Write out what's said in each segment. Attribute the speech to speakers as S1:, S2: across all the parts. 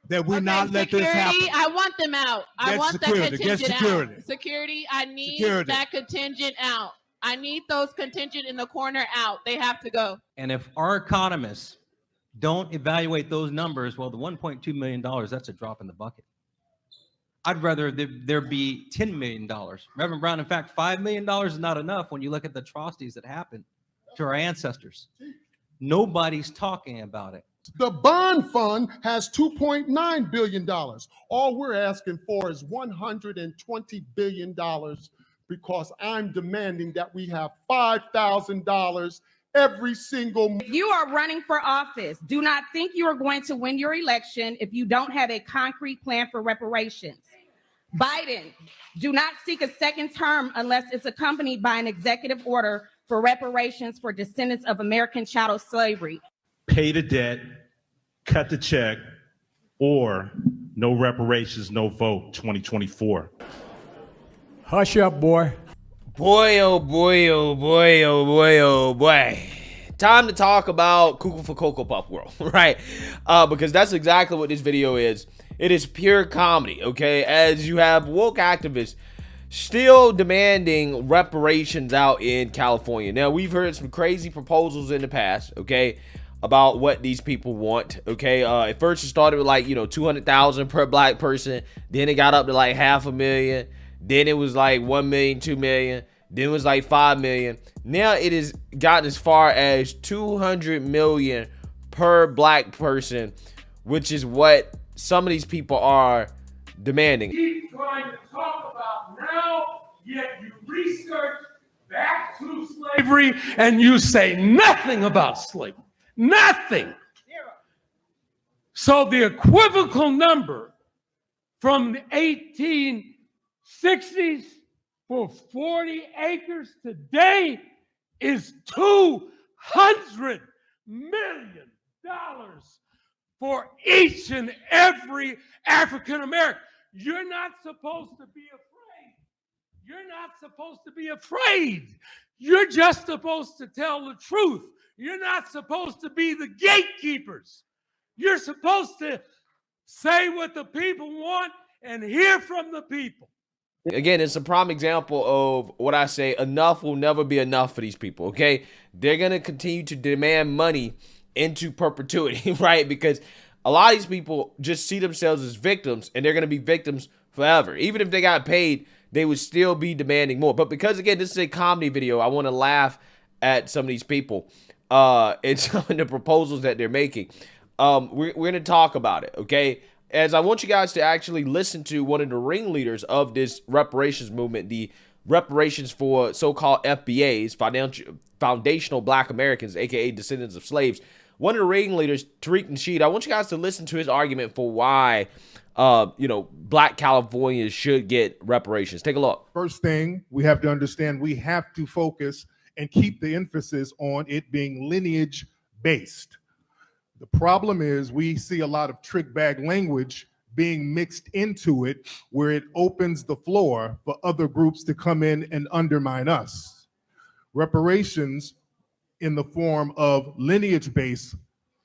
S1: that we not let this happen.
S2: I want them out. I want that contingent out. Security, I need that contingent out. I need those contingent in the corner out. They have to go.
S3: And if our economists don't evaluate those numbers, well, the $1.2 million, that's a drop in the bucket. I'd rather there be $10 million. Reverend Brown, in fact, $5 million is not enough when you look at the atrocities that happened to our ancestors. Nobody's talking about it.
S4: The bond fund has $2.9 billion. All we're asking for is $120 billion because I'm demanding that we have $5,000 every single month.
S5: If you are running for office, do not think you are going to win your election if you don't have a concrete plan for reparations. Biden, do not seek a second term unless it's accompanied by an executive order for reparations for descendants of American chattel slavery.
S6: Pay the debt, cut the check, or no reparations, no vote 2024.
S1: Hush up, boy.
S7: Boy, oh boy, oh boy, oh boy, oh boy. Time to talk about Cuckoo for Cocoa Puff World, right? Because that's exactly what this video is. It is pure comedy, okay? As you have woke activists still demanding reparations out in California. Now, we've heard some crazy proposals in the past, okay, about what these people want, okay? At first it started with like, $200,000 per black person. Then it got up to like $500,000. Then it was like 1 million, 2 million. Then it was like 5 million. Now it has gotten as far as 200 million per black person, which is what some of these people are demanding.
S8: Keep trying to talk about now, yet you research back to slavery and you say nothing about slavery. Nothing. So the equivocal number from the 1860s for 40 acres today is $200 million for each and every African American. You're not supposed to be afraid. You're not supposed to be afraid. You're just supposed to tell the truth. You're not supposed to be the gatekeepers. You're supposed to say what the people want and hear from the people.
S7: Again, it's a prime example of what I say, enough will never be enough for these people, okay? They're going to continue to demand money into perpetuity, right? Because a lot of these people just see themselves as victims, and they're going to be victims forever. Even if they got paid, they would still be demanding more. But because, again, this is a comedy video, I want to laugh at some of these people and some of the proposals that they're making. We're going to talk about it, okay? As I want you guys to actually listen to one of the ringleaders of this reparations movement, the reparations for so-called FBAs, foundational black Americans, aka descendants of slaves. One of the ringleaders, Tariq Nasheed, I want you guys to listen to his argument for why, black Californians should get reparations. Take a look.
S4: First thing, we have to understand we have to focus and keep the emphasis on it being lineage-based. The problem is we see a lot of trick bag language being mixed into it where it opens the floor for other groups to come in and undermine us. Reparations in the form of lineage-based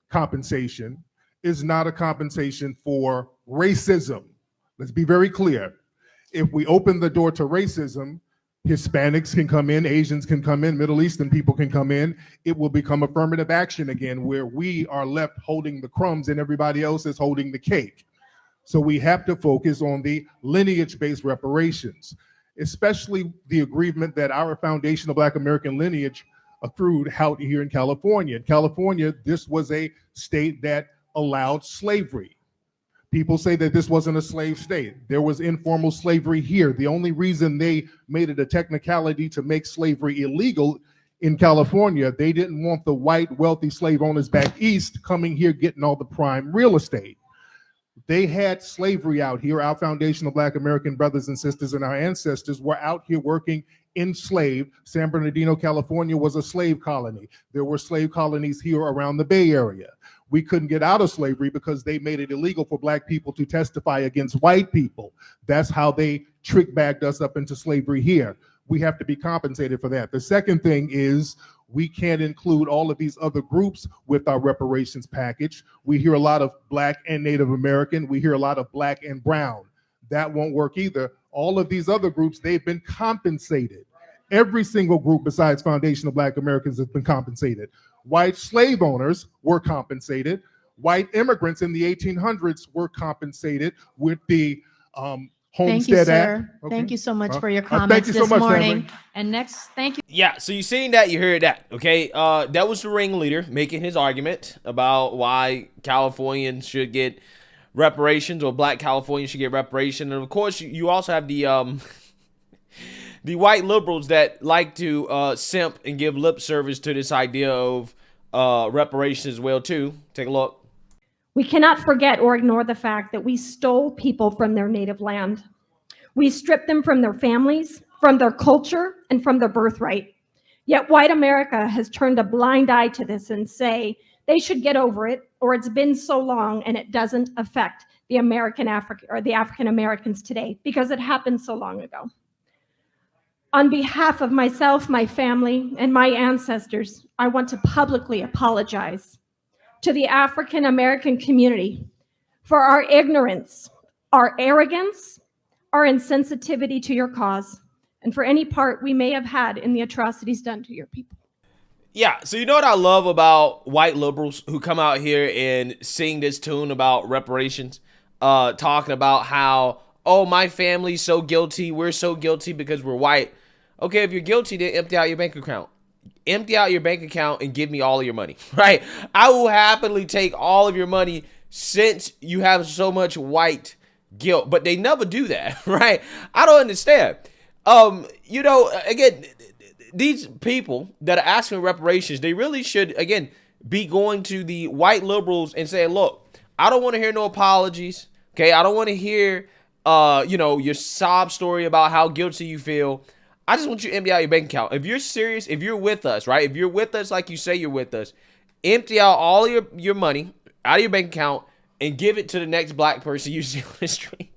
S4: compensation is not a compensation for racism. Let's be very clear. If we open the door to racism, Hispanics can come in, Asians can come in, Middle Eastern people can come in. It will become affirmative action again, where we are left holding the crumbs and everybody else is holding the cake. So we have to focus on the lineage-based reparations, especially the aggrievement that our foundational Black American lineage accrued out here in California. In California, this was a state that allowed slavery. People say that this wasn't a slave state. There was informal slavery here. The only reason they made it a technicality to make slavery illegal in California, they didn't want the white wealthy slave owners back east coming here getting all the prime real estate. They had slavery out here. Our foundational Black American brothers and sisters and our ancestors were out here working enslaved. San Bernardino, California was a slave colony. There were slave colonies here around the Bay Area. We couldn't get out of slavery because they made it illegal for black people to testify against white people. That's how they trick bagged us up into slavery here. we have to be compensated for that. The second thing is we can't include all of these other groups with our reparations package. We hear a lot of Black and Native American. We hear a lot of Black and brown. That won't work either. All of these other groups, they've been compensated. Every single group besides Foundational Black Americans has been compensated. White slave owners were compensated. White immigrants in the 1800s were compensated with the Homestead Act. Okay.
S9: Thank you so much for your
S4: thank
S9: comments
S4: you so
S9: this
S4: much,
S9: morning.
S4: family.
S9: And next, thank you.
S7: Yeah, so you seen that, you heard that, okay? That was the ringleader making his argument about why Californians should get reparations, or Black Californians should get reparations. And of course, you also have the the white liberals that like to simp and give lip service to this idea of reparations as well too. Take a look.
S10: We cannot forget or ignore the fact that we stole people from their native land. We stripped them from their families, from their culture, and from their birthright. Yet white America has turned a blind eye to this and say they should get over it, or it's been so long and it doesn't affect the African Americans today because it happened so long ago. On behalf of myself, my family, and my ancestors, I want to publicly apologize to the African American community for our ignorance, our arrogance, our insensitivity to your cause, and for any part we may have had in the atrocities done to your people.
S7: Yeah, so you know what I love about white liberals who come out here and sing this tune about reparations, talking about how, oh, my family's so guilty, we're so guilty because we're white. Okay, if you're guilty, then empty out your bank account. Empty out your bank account and give me all of your money, right? I will happily take all of your money since you have so much white guilt, but they never do that, right? I don't understand. You know, again, these people that are asking reparations, they really should, again, be going to the white liberals and saying, look, I don't want to hear no apologies, okay? I don't want to hear, you know, your sob story about how guilty you feel. I just want you to empty out your bank account. If you're serious, if you're with us, right? If you're with us like you say you're with us, empty out all your money out of your bank account and give it to the next Black person you see on the street.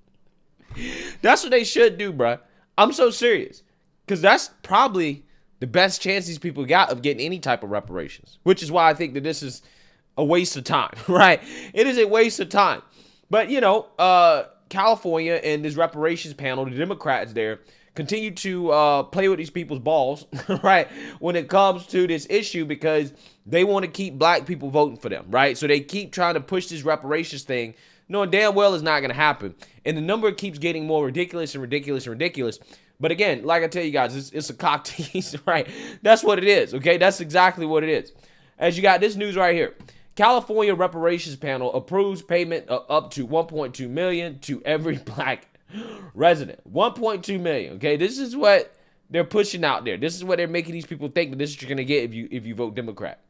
S7: That's what they should do, bro. I'm so serious. Because that's probably the best chance these people got of getting any type of reparations. Which is why I think that this is a waste of time, right? It is a waste of time. But, you know, California and this reparations panel, the Democrats there, continue to play with these people's balls, right, when it comes to this issue because they want to keep Black people voting for them, right? So they keep trying to push this reparations thing, knowing damn well it's not going to happen. And the number keeps getting more ridiculous and ridiculous and ridiculous. But again, like I tell you guys, it's a cock tease, right? That's what it is, okay? That's exactly what it is. As you got this news right here. California Reparations Panel approves payment of up to $1.2 million to every Black resident. 1.2 million. Okay, this is what they're pushing out there. This is what they're making these people think that this is what you're gonna get if you vote Democrat.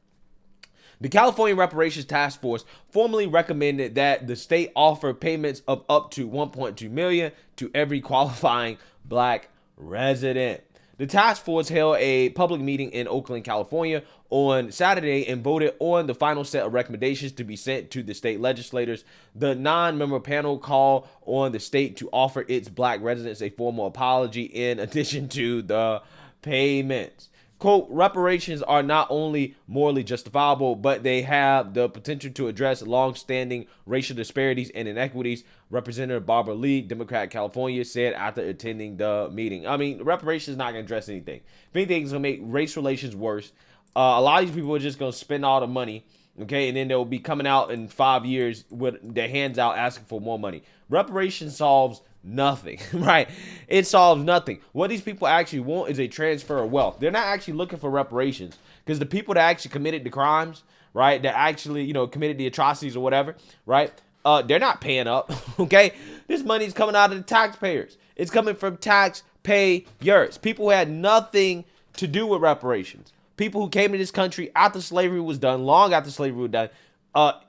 S7: The California Reparations Task Force formally recommended that the state offer payments of up to 1.2 million to every qualifying Black resident. The task force held a public meeting in Oakland, California on Saturday and voted on the final set of recommendations to be sent to the state legislators. The non-member panel called on the state to offer its Black residents a formal apology in addition to the payments. Quote, reparations are not only morally justifiable, but they have the potential to address long-standing racial disparities and inequities, Representative Barbara Lee, Democrat California, said after attending the meeting. I mean, reparations is not going to address anything. If anything, it's going to make race relations worse. A lot of these people are just going to spend all the money, okay, and then they'll be coming out in 5 years with their hands out asking for more money. Reparations solves nothing, right? It solves nothing. What these people actually want is a transfer of wealth. They're not actually looking for reparations because the people that actually committed the crimes, right, that actually, you know, committed the atrocities or whatever, right, they're not paying up, okay? This money is coming out of the taxpayers. It's coming from taxpayers. People who had nothing to do with reparations. People who came to this country after slavery was done, long after slavery was done.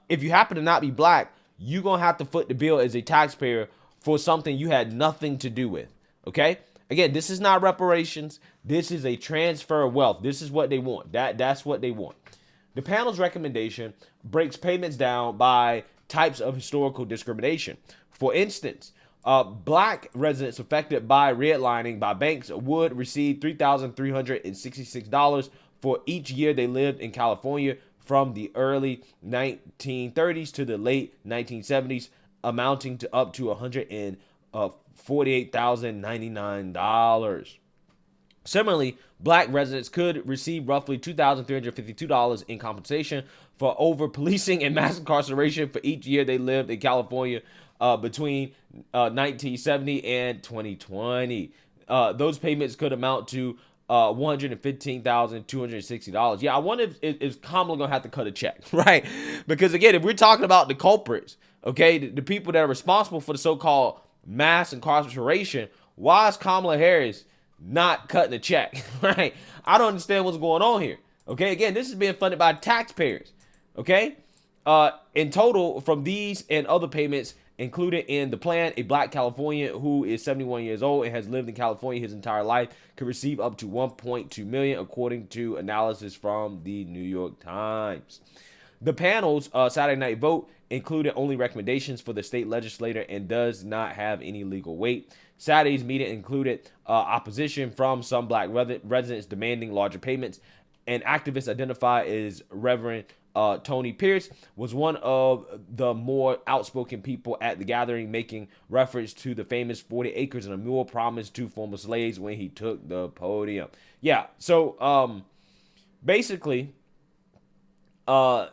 S7: If you happen to not be Black, you're going to have to foot the bill as a taxpayer for something you had nothing to do with, okay? Again, this is not reparations. This is a transfer of wealth. This is what they want. That's what they want. The panel's recommendation breaks payments down by types of historical discrimination. For instance, Black residents affected by redlining by banks would receive $3,366 for each year they lived in California from the early 1930s to the late 1970s, amounting to up to $148,099. Similarly, black residents could receive roughly $2,352 in compensation for over-policing and mass incarceration for each year they lived in California between 1970 and 2020. Those payments could amount to $115,260. Yeah, I wonder if Kamala gonna have to cut a check, right? Because again, if we're talking about the culprits, okay, the people that are responsible for the so-called mass incarceration, why is Kamala Harris not cutting a check, right? I don't understand what's going on here. Okay, again, this is being funded by taxpayers. Okay, in total, from these and other payments included in the plan, a black Californian who is 71 years old and has lived in California his entire life could receive up to $1.2 million, according to analysis from the New York Times. The panel's Saturday night vote included only recommendations for the state legislator and does not have any legal weight. Saturday's meeting included opposition from some black residents demanding larger payments. An activist identified as Reverend Tony Pierce was one of the more outspoken people at the gathering, making reference to the famous 40 acres and a mule promised to former slaves when he took the podium. Yeah, so basically, they're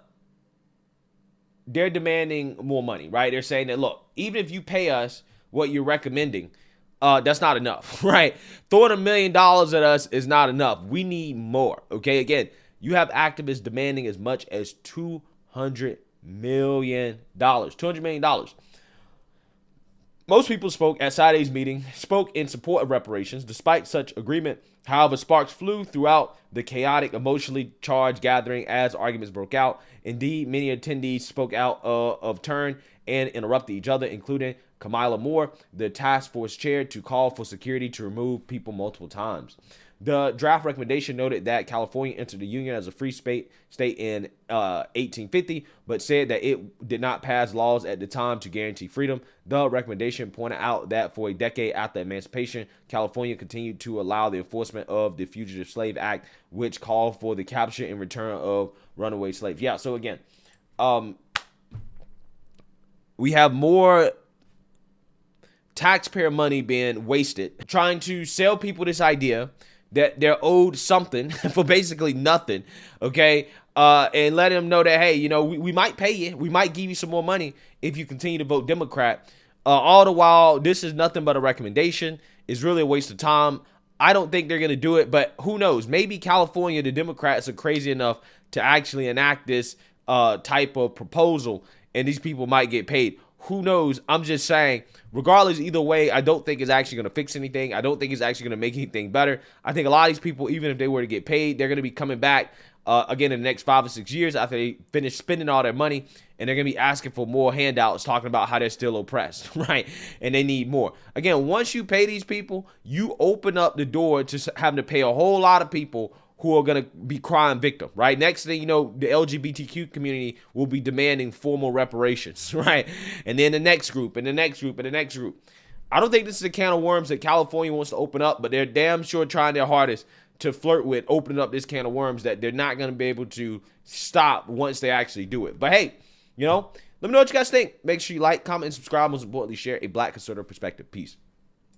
S7: demanding more money, right? They're saying that, look, even if you pay us what you're recommending, that's not enough, right? Throwing $1 million at us is not enough. We need more, okay? Again, you have activists demanding as much as $200 million. $200 million. Most people spoke at Saturday's meeting, spoke in support of reparations. Despite such agreement, however, sparks flew throughout the chaotic, emotionally charged gathering as arguments broke out. Indeed, many attendees spoke out of turn and interrupted each other, including Kamala Moore, the task force chair, to call for security to remove people multiple times. The draft recommendation noted that California entered the Union as a free state in 1850, but said that it did not pass laws at the time to guarantee freedom. The recommendation pointed out that for a decade after emancipation, California continued to allow the enforcement of the Fugitive Slave Act, which called for the capture and return of runaway slaves. Yeah, so again, we have more taxpayer money being wasted trying to sell people this idea that they're owed something for basically nothing, okay? And let them know that, hey, you know, we might pay you. We might give you some more money if you continue to vote Democrat. All the while, this is nothing but a recommendation. It's really a waste of time. I don't think they're going to do it, but who knows? Maybe California, the Democrats are crazy enough to actually enact this type of proposal, and these people might get paid. Who knows? I'm just saying, regardless, either way, I don't think it's actually going to fix anything. I don't think it's actually going to make anything better. I think a lot of these people, even if they were to get paid, they're going to be coming back again in the next 5 or 6 years after they finish spending all their money, and they're going to be asking for more handouts, talking about how they're still oppressed, right? And they need more. Again, once you pay these people, you open up the door to having to pay a whole lot of people who are going to be crime victim, right? Next thing you know, the LGBTQ community will be demanding formal reparations, right? And then the next group, and the next group, and the next group. I don't think this is a can of worms that California wants to open up, but they're damn sure trying their hardest to flirt with opening up this can of worms that they're not going to be able to stop once they actually do it. But hey, you know, let me know what you guys think. Make sure you like, comment, and subscribe. Most importantly, share a Black conservative perspective. Peace.